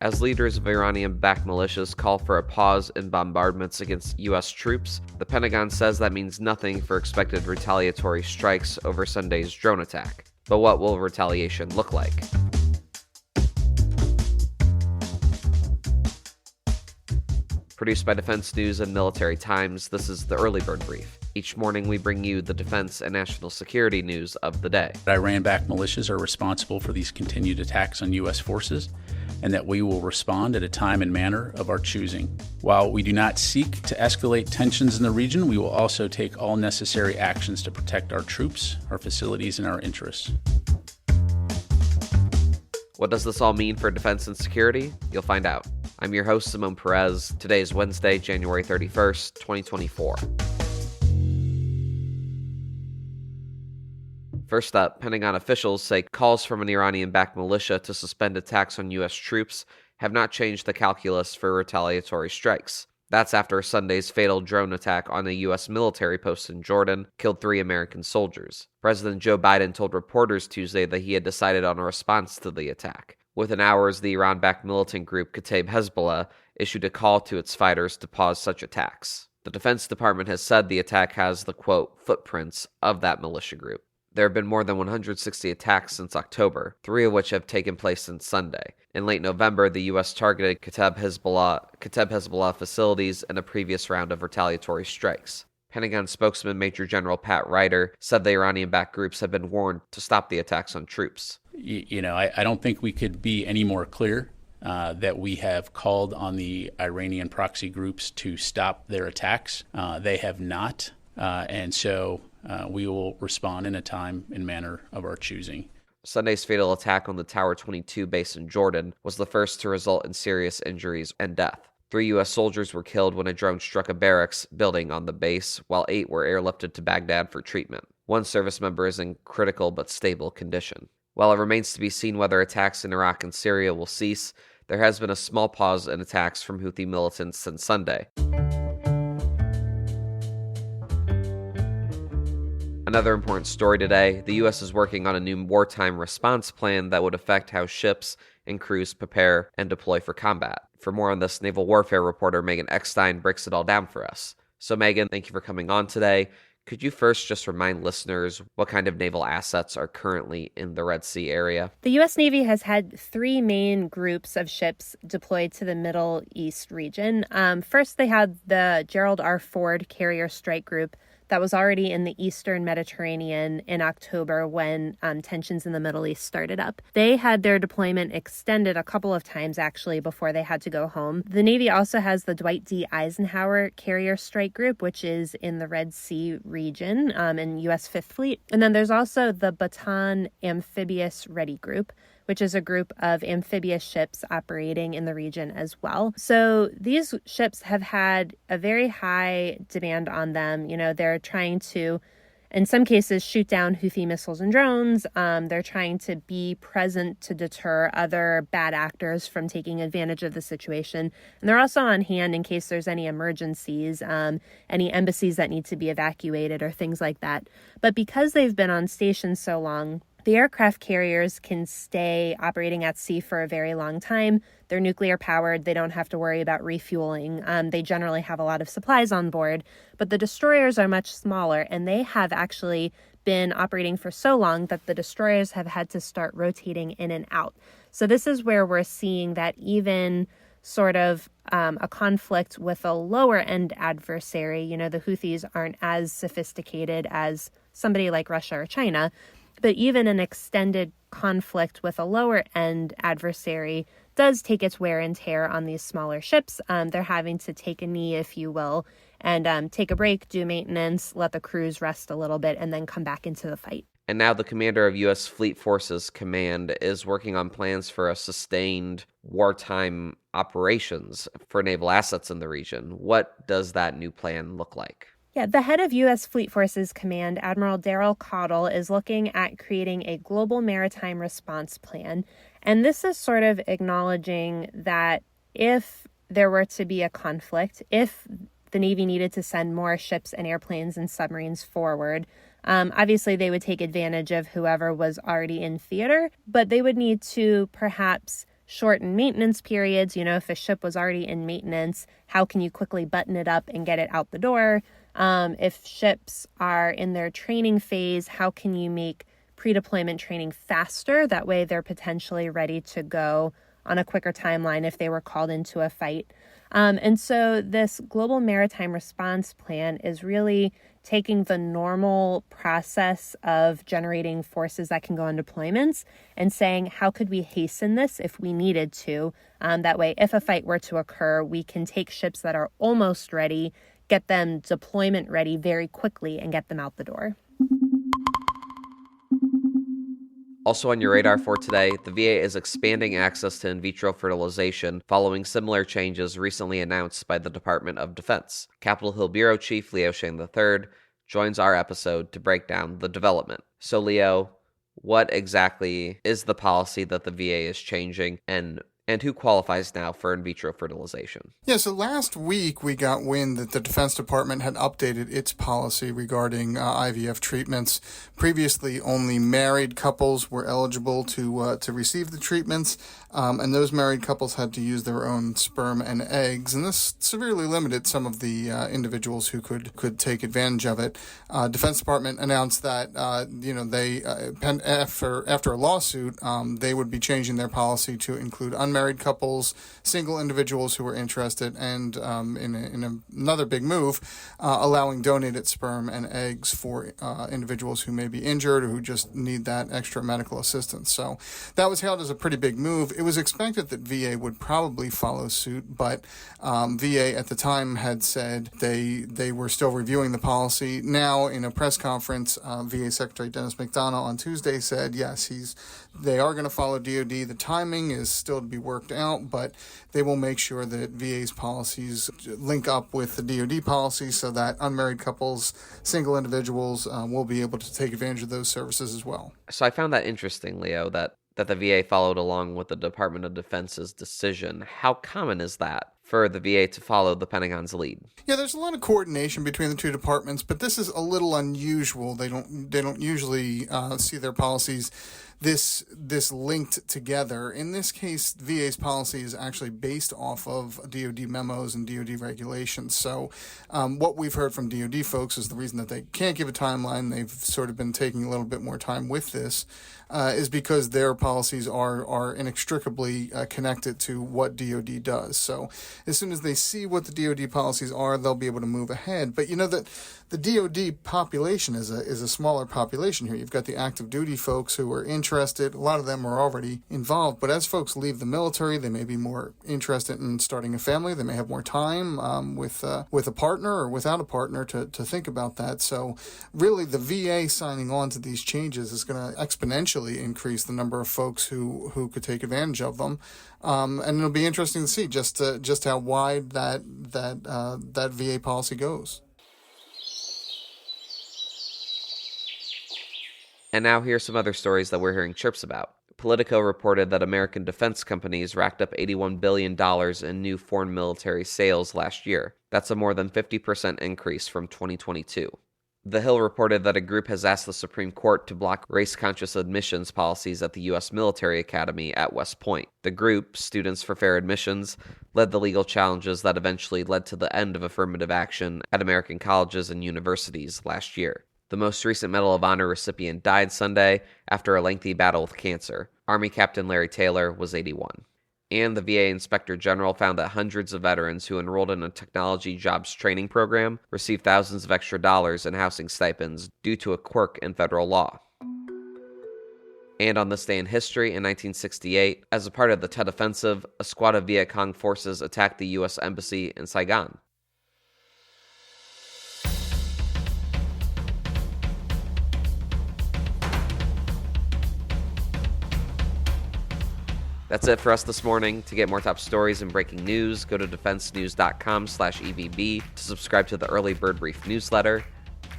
As leaders of Iranian-backed militias call for a pause in bombardments against U.S. troops, the Pentagon says that means nothing for expected retaliatory strikes over Sunday's drone attack. But what will retaliation look like? Produced by Defense News and Military Times, this is the Early Bird Brief. Each morning we bring you the defense and national security news of the day. Iran-backed militias are responsible for these continued attacks on U.S. forces, and that we will respond at a time and manner of our choosing. While we do not seek to escalate tensions in the region, we will also take all necessary actions to protect our troops, our facilities, and our interests. What does this all mean for defense and security? You'll find out. I'm your host, Simone Perez. Today is Wednesday, January 31st, 2024. First up, Pentagon officials say calls from an Iranian-backed militia to suspend attacks on U.S. troops have not changed the calculus for retaliatory strikes. That's after Sunday's fatal drone attack on a U.S. military post in Jordan killed 3 American soldiers. President Joe Biden told reporters Tuesday that he had decided on a response to the attack. Within hours, the Iran-backed militant group Kataib Hezbollah issued a call to its fighters to pause such attacks. The Defense Department has said the attack has the, quote, footprints of that militia group. There have been more than 160 attacks since October, 3 of which have taken place since Sunday. In late November, the U.S. targeted Kataib Hezbollah facilities in a previous round of retaliatory strikes. Pentagon spokesman Major General Pat Ryder said the Iranian-backed groups have been warned to stop the attacks on troops. I don't think we could be any more clear that we have called on the Iranian proxy groups to stop their attacks. They have not, and so we will respond in a time and manner of our choosing. Sunday's fatal attack on the Tower 22 base in Jordan was the first to result in serious injuries and death. 3 U.S. soldiers were killed when a drone struck a barracks building on the base, while 8 were airlifted to Baghdad for treatment. 1 service member is in critical but stable condition. While it remains to be seen whether attacks in Iraq and Syria will cease, there has been a small pause in attacks from Houthi militants since Sunday. Another important story today, the U.S. is working on a new wartime response plan that would affect how ships and crews prepare and deploy for combat. For more on this, naval warfare reporter Megan Eckstein breaks it all down for us. So Megan, thank you for coming on today. Could you first just remind listeners what kind of naval assets are currently in the Red Sea area? The U.S. Navy has had 3 main groups of ships deployed to the Middle East region. First, they had the Gerald R. Ford Carrier Strike Group that was already in the Eastern Mediterranean in October when tensions in the Middle East started up. They had their deployment extended a couple of times, actually, before they had to go home. The Navy also has the Dwight D. Eisenhower Carrier Strike Group, which is in the Red Sea region in U.S. Fifth Fleet. And then there's also the Bataan Amphibious Ready Group, which is a group of amphibious ships operating in the region as well. So these ships have had a very high demand on them. They're trying to, in some cases, shoot down Houthi missiles and drones. They're trying to be present to deter other bad actors from taking advantage of the situation. And they're also on hand in case there's any emergencies, any embassies that need to be evacuated or things like that. But because they've been on station so long, the aircraft carriers can stay operating at sea for a very long time. They're nuclear powered. They don't have to worry about refueling. They generally have a lot of supplies on board, but the destroyers are much smaller, and they have actually been operating for so long that the destroyers have had to start rotating in and out. So this is where we're seeing that even sort of a conflict with a lower end adversary, the Houthis aren't as sophisticated as somebody like Russia or China, but even an extended conflict with a lower-end adversary does take its wear and tear on these smaller ships. They're having to take a knee, if you will, and take a break, do maintenance, let the crews rest a little bit, and then come back into the fight. And now the commander of U.S. Fleet Forces Command is working on plans for a sustained wartime operations for naval assets in the region. What does that new plan look like? Yeah, the head of U.S. Fleet Forces Command, Admiral Daryl Caudle, is looking at creating a global maritime response plan. And this is sort of acknowledging that if there were to be a conflict, if the Navy needed to send more ships and airplanes and submarines forward, obviously they would take advantage of whoever was already in theater, but they would need to perhaps shorten maintenance periods. If a ship was already in maintenance, how can you quickly button it up and get it out the door? If ships are in their training phase, how can you make pre-deployment training faster? That way they're potentially ready to go on a quicker timeline if they were called into a fight. And so this Global Maritime Response Plan is really taking the normal process of generating forces that can go on deployments and saying, how could we hasten this if we needed to? That way, if a fight were to occur, we can take ships that are almost ready, get them deployment ready very quickly, and get them out the door. Also on your radar for today, the VA is expanding access to in vitro fertilization following similar changes recently announced by the Department of Defense. Capitol Hill Bureau Chief Leo Shane III joins our episode to break down the development. So Leo, what exactly is the policy that the VA is changing, and who qualifies now for in vitro fertilization? Yeah, so last week we got wind that the Defense Department had updated its policy regarding IVF treatments. Previously, only married couples were eligible to receive the treatments, and those married couples had to use their own sperm and eggs, and this severely limited some of the individuals who could take advantage of it. Defense Department announced that they after a lawsuit, they would be changing their policy to include unmarried couples, single individuals who were interested, and in another big move, allowing donated sperm and eggs for individuals who may be injured or who just need that extra medical assistance. So that was hailed as a pretty big move. It was expected that VA would probably follow suit, but VA at the time had said they were still reviewing the policy. Now, in a press conference, VA Secretary Dennis McDonough on Tuesday said, yes, they are going to follow DoD. The timing is still to be worked out, but they will make sure that VA's policies link up with the DoD policy so that unmarried couples, single individuals will be able to take advantage of those services as well. So I found that interesting, Leo, that the VA followed along with the Department of Defense's decision. How common is that for the VA to follow the Pentagon's lead? Yeah, there's a lot of coordination between the two departments, but this is a little unusual. They don't usually see their policies this linked together. In this case, VA's policy is actually based off of DoD memos and DoD regulations. So what we've heard from DoD folks is the reason that they can't give a timeline, they've sort of been taking a little bit more time with this, is because their policies are inextricably connected to what DoD does. So as soon as they see what the DoD policies are, they'll be able to move ahead. But that the DoD population is a smaller population here. You've got the active duty folks who are interested. A lot of them are already involved. But as folks leave the military, they may be more interested in starting a family. They may have more time with a partner or without a partner to think about that. So really, the VA signing on to these changes is going to exponentially increase the number of folks who could take advantage of them. And it'll be interesting to see just how wide that VA policy goes. And now here's some other stories that we're hearing chirps about. Politico reported that American defense companies racked up $81 billion in new foreign military sales last year. That's a more than 50% increase from 2022. The Hill reported that a group has asked the Supreme Court to block race-conscious admissions policies at the U.S. Military Academy at West Point. The group, Students for Fair Admissions, led the legal challenges that eventually led to the end of affirmative action at American colleges and universities last year. The most recent Medal of Honor recipient died Sunday after a lengthy battle with cancer. Army Captain Larry Taylor was 81. And the VA Inspector General found that hundreds of veterans who enrolled in a technology jobs training program received thousands of extra dollars in housing stipends due to a quirk in federal law. And on this day in history, in 1968, as a part of the Tet Offensive, a squad of Viet Cong forces attacked the U.S. Embassy in Saigon. That's it for us this morning. To get more top stories and breaking news, go to defensenews.com/EVB to subscribe to the Early Bird Brief newsletter.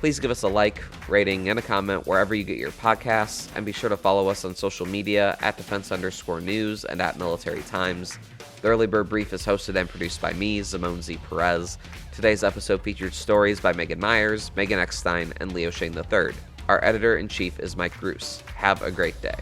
Please give us a like, rating, and a comment wherever you get your podcasts, and be sure to follow us on social media at @defense_news and at Military Times. The Early Bird Brief is hosted and produced by me, Zimone Z. Perez. Today's episode featured stories by Megan Myers, Megan Eckstein, and Leo Shane III. Our editor-in-chief is Mike Bruce. Have a great day.